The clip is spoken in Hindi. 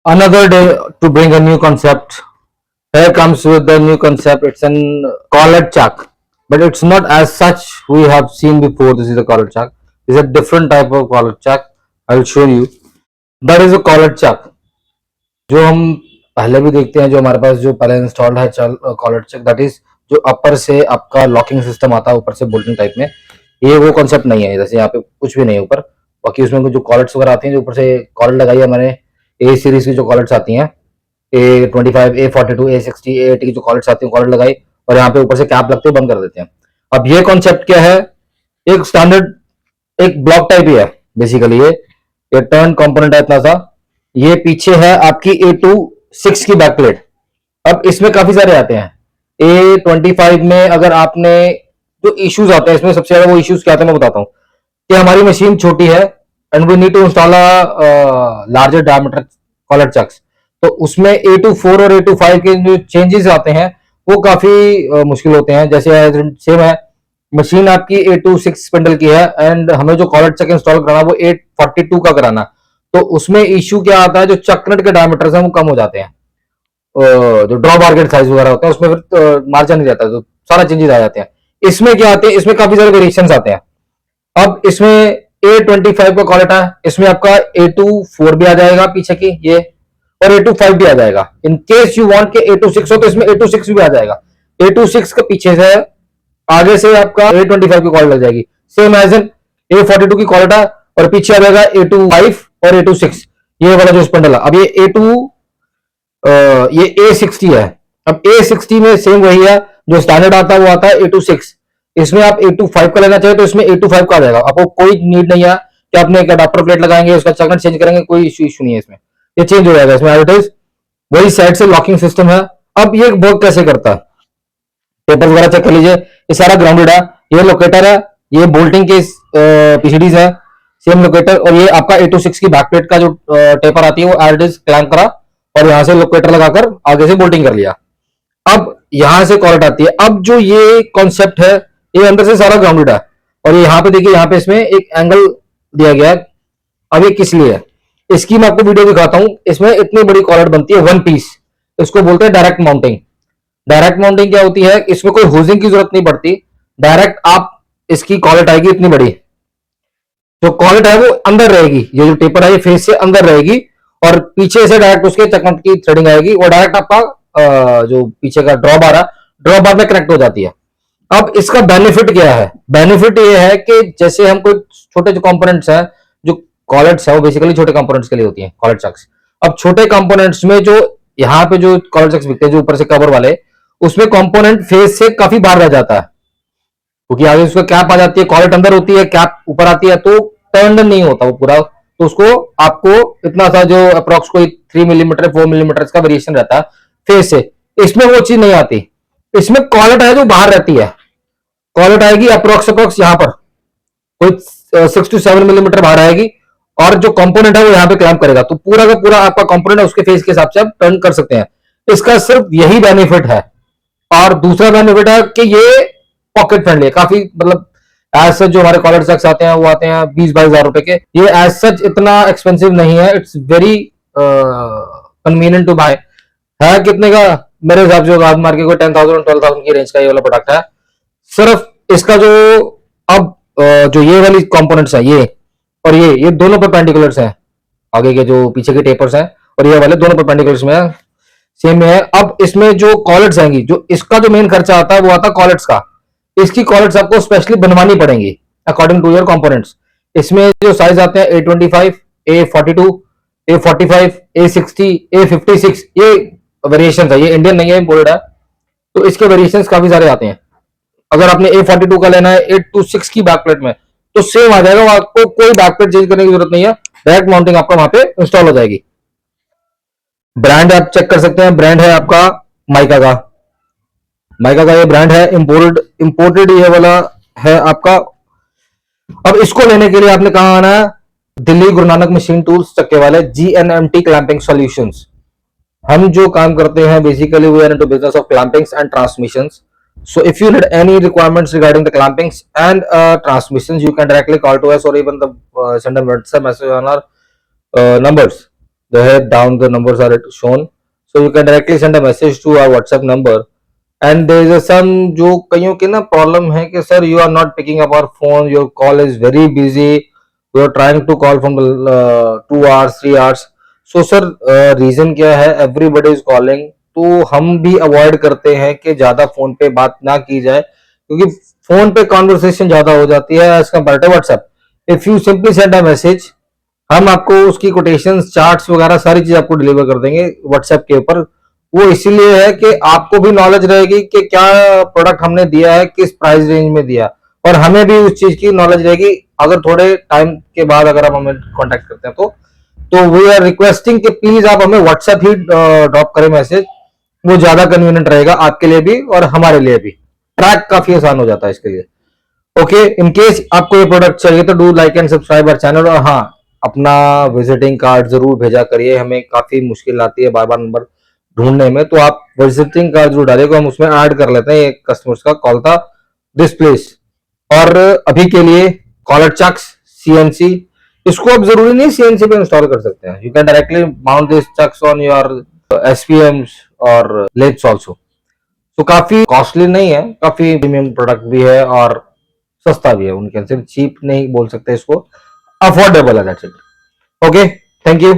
Another day to bring a new concept. Here comes with the new concept. It's an collet chuck, but it's not as such we have seen before. This is a collet chuck. This is a different type of collet chuck. I'll show you. That is a collet chuck. जो हम पहले भी देखते हैं, जो हमारे पास जो पहले इंस्टॉल्ड है कॉलर चेक, दैट इज जो अपर से आपका लॉकिंग सिस्टम आता है ऊपर से बोल्टिंग टाइप में, ये वो कॉन्सेप्ट नहीं है। जैसे यहाँ पे कुछ भी नहीं है ऊपर, बाकी उसमें जो कॉलर्स वगैरह आती हैं, जो ऊपर से कॉलर लगाई है मैंने, ए सीरीज की जो कॉलर्स आती हैं, A25, A42, A60, A80 की जो कॉलर्स आती हैं, कॉलर लगाई और यहाँ पे ऊपर से कैप लगते बंद कर देते हैं। अब ये कॉन्सेप्ट क्या है, एक स्टैंडर्ड एक ब्लॉक टाइप ही है बेसिकली। ये टर्न कंपोनेंट है इतना सा। ये पीछे है आपकी A26 की बैक प्लेट। अब इसमें काफी सारे आते हैं। A25 में अगर आपने जो इश्यूज आते हैं, इसमें सबसे ज्यादा वो इश्यूज क्या आते हैं मैं बताता हूँ कि हमारी मशीन छोटी है and we need to install larger diameter collar chucks. तो उसमें A24 और A25 के जो चेंजेस आते हैं वो काफी मुश्किल होते हैं। जैसे सेम है, मशीन आपकी A26 स्पिंडल की है एंड हमें जो कॉलर चक इंस्टॉल कराना वो 842 का कराना। तो उसमें इश्यू क्या आता है, जो चकनट के डायमीटर्स हैं वो कम हो जाते हैं, जो ड्रॉ बार्गेट साइज वगैरह होते हैं उसमें फिर मार्जिन नहीं रहता, तो सारा चेंजेस आ जाते हैं। इसमें क्या आते हैं, इसमें काफी सारे वेरिएशन आते हैं। अब इसमें A25 का कॉलर है, इसमें आपका A24 भी आ जाएगा पीछे की ये, और A25 भी आ जाएगा। इन केस यू वांट के A26 हो तो इसमें A26 भी आ जाएगा। A26 के पीछे से आगे से आपका A25 की कॉलर लग जाएगी, सेम एज एन A42 की कॉलर है, और पीछे आ जाएगा A25 और A26 ये वाला जो स्पंडल है। अब ये A60 है। अब A60 में सेम वही है, जो स्टैंडर्ड आता है वो आता है A26। इसमें आप A25 का लेना चाहिए तो इसमें A25 का आ जाएगा। आपको कोई नीड नहीं है कि आपने एक अडाप्टर प्लेट लगाएंगे उसका चकनट चेंज करेंगे, कोई इशू नहीं है इसमें, ये चेंज हो जाएगा इसमें एडवर्टाइज। वही साइड से लॉकिंग सिस्टम है। अब ये वर्क कैसे करता है, पेपर वगैरह चेक कर लीजिए, ये सारा ग्राउंडेड है। ये लोकेटर है, ये बोल्टिंग के पीसीडीज है, सेम लोकेटर। और ये आपका A26 की बैक प्लेट का जो टेपर आती है वो एडवर्टाइज क्लैंप करा और यहां से लोकेटर लगाकर आगे से बोल्टिंग कर लिया। अब यहां से कॉलट आती है। अब जो ये कॉन्सेप्ट है ये अंदर से सारा ग्राउंडेड है, और ये यहाँ पे देखिए, यहाँ पे इसमें एक एंगल दिया गया है। अब ये किस लिए है, इसकी मैं आपको वीडियो दिखाता हूं। इसमें इतनी बड़ी कॉलट बनती है वन पीस, इसको बोलते हैं डायरेक्ट माउंटिंग। डायरेक्ट माउंटिंग क्या होती है, इसमें कोई होजिंग की जरूरत नहीं पड़ती, डायरेक्ट आप इसकी कॉलट आएगी इतनी बड़ी, जो कॉलट है वो अंदर रहेगी, ये जो टेपर है ये फेस से अंदर रहेगी, और पीछे से डायरेक्ट उसके चकमट की थ्रेडिंग आएगी और डायरेक्ट आपका जो पीछे का ड्रॉ बार है, ड्रॉ बार में कनेक्ट हो जाती है। अब इसका बेनिफिट क्या है, बेनिफिट ये है कि जैसे हम कोई छोटे जो कंपोनेंट्स हैं, जो कॉलट्स है वो बेसिकली छोटे कंपोनेंट्स के लिए होती हैं कॉलट चक्स। अब छोटे कंपोनेंट्स में जो यहाँ पे जो कॉलर चक्स बिकते हैं जो ऊपर से कवर वाले, उसमें कंपोनेंट फेस से काफी बाहर रह जाता है, क्योंकि आगे उसका कैप आ जाती है, कॉलट अंदर होती है, कैप ऊपर आती है, तो टर्न नहीं होता वो पूरा। तो उसको आपको इतना सा जो अप्रोक्स कोई 3 मिलीमीटर 4 मिलीमीटर का वेरिएशन रहता है फेस से, इसमें वो चीज नहीं आती। इसमें कॉलट है जो बाहर रहती है, कॉलट आएगी अप्रोक्स यहाँ पर कोई 6 to 7 मिलीमीटर बाहर आएगी, और जो कंपोनेंट है वो यहाँ पे क्लैंप करेगा, तो पूरा का पूरा आपका कंपोनेंट उसके फेस के हिसाब से आप टर्न कर सकते हैं। इसका सिर्फ यही बेनिफिट है। और दूसरा बेनिफिट है कि ये पॉकेट फ्रेंडली है काफी, मतलब एज सच जो हमारे कॉलर चक्स आते हैं वो आते हैं 20-22 हजार रुपए के, ये एज सच इतना एक्सपेंसिव नहीं है। It's very convenient to buy. है कितने का, मेरे हिसाब से आदमी मार के कोई 10,000 12,000 की रेंज का ये वाला प्रोडक्ट है। सिर्फ इसका जो अब जो ये वाली कंपोनेंट्स है, ये और ये दोनों परपेंडिकुलर्स हैं, आगे के जो पीछे के टेपर्स हैं और ये वाले दोनों परपेंडिकुलर्स में है, सेम में है। अब इसमें जो कॉलट्स आएंगी, जो इसका जो मेन खर्चा आता है वो आता है कॉलट्स का। इसकी कॉलट्स आपको स्पेशली बनवानी पड़ेंगी अकॉर्डिंग टू योर कंपोनेंट्स। इसमें जो साइज आते हैं A25, A42, A45, A60, A56, ये वेरिएशन है, ये इंडियन नहीं है, इंपोर्टेड है। तो इसके वेरिएशन काफी सारे आते हैं। अगर आपने A42 का लेना है 826 की बैक प्लेट में, तो सेम आ जाएगा, आपको कोई बैक प्लेट चेंज करने की जरूरत नहीं है, डायरेक्ट माउंटिंग आपका वहां पे इंस्टॉल हो जाएगी। ब्रांड आप चेक कर सकते हैं, ब्रांड है आपका माइका का। माइका का ये ब्रांड है, इंपोर्टेड ये वाला है आपका। अब इसको लेने के लिए आपने कहां आना है, दिल्ली गुरु नानक मशीन टूल्स चक्के वाले, GNMT क्लैंपिंग सॉल्यूशंस। हम जो काम करते हैं basically we are into business of clampings and transmissions. So if you need any requirements regarding the clampings and transmissions, you can directly call to us or even send a WhatsApp message on our numbers. the down the numbers are shown, so you can directly send a message to our WhatsApp number. And there is a some जो कईयों की ना प्रॉब्लम है कि sir you are not picking up our phone, your call is very busy, you are trying to call from 2 hours 3 hours. So sir reason क्या है, एवरीबडी इज कॉलिंग, तो हम भी अवॉइड करते हैं कि ज्यादा फोन पे बात ना की जाए, क्योंकि फोन पे कॉन्वर्सेशन ज्यादा हो जाती है as compare to WhatsApp. If you simply send a message, हम आपको उसकी कोटेशंस चार्ट्स वगैरह सारी चीज आपको डिलीवर कर देंगे व्हाट्सएप के ऊपर. वो इसीलिए है कि आपको भी नॉलेज रहेगी कि क्या प्रोडक्ट हमने दिया है, किस प्राइस रेंज में दिया, और हमें भी उस चीज की नॉलेज रहेगी. अगर थोड़े टाइम के बाद अगर आप हमें कांटेक्ट करते हैं तो वी आर रिक्वेस्टिंग कि प्लीज आप हमें व्हाट्सएप ही ड्रॉप करें मैसेज. वो ज्यादा कन्वीनियंट रहेगा आपके लिए भी और हमारे लिए भी. ट्रैक काफी आसान हो जाता है इसके लिए. ओके, इन केस आपको ये प्रोडक्ट चाहिए तो do like and subscribe our channel. और हाँ, अपना विजिटिंग कार्ड जरूर भेजा करिए, हमें काफी मुश्किल आती है बार बार नंबर ढूंढने में. तो आप विजिटिंग कार्ड जरूर डालिए, हम उसमें ऐड कर लेते हैं. एक कस्टमर्स का कॉल था दिस प्लेस. और अभी के लिए कॉलर चक्स सीएनसी, इसको आप जरूरी नहीं सीएनसी पे इंस्टॉल कर सकते हैं. You can directly mount this chucks on your SPMs और लेथ्स आल्सो. तो काफी कॉस्टली नहीं है, काफी प्रीमियम प्रोडक्ट भी है और सस्ता भी है. उनके सिर्फ चीप नहीं बोल सकते इसको, अफोर्डेबल है. That's it. Okay, thank you.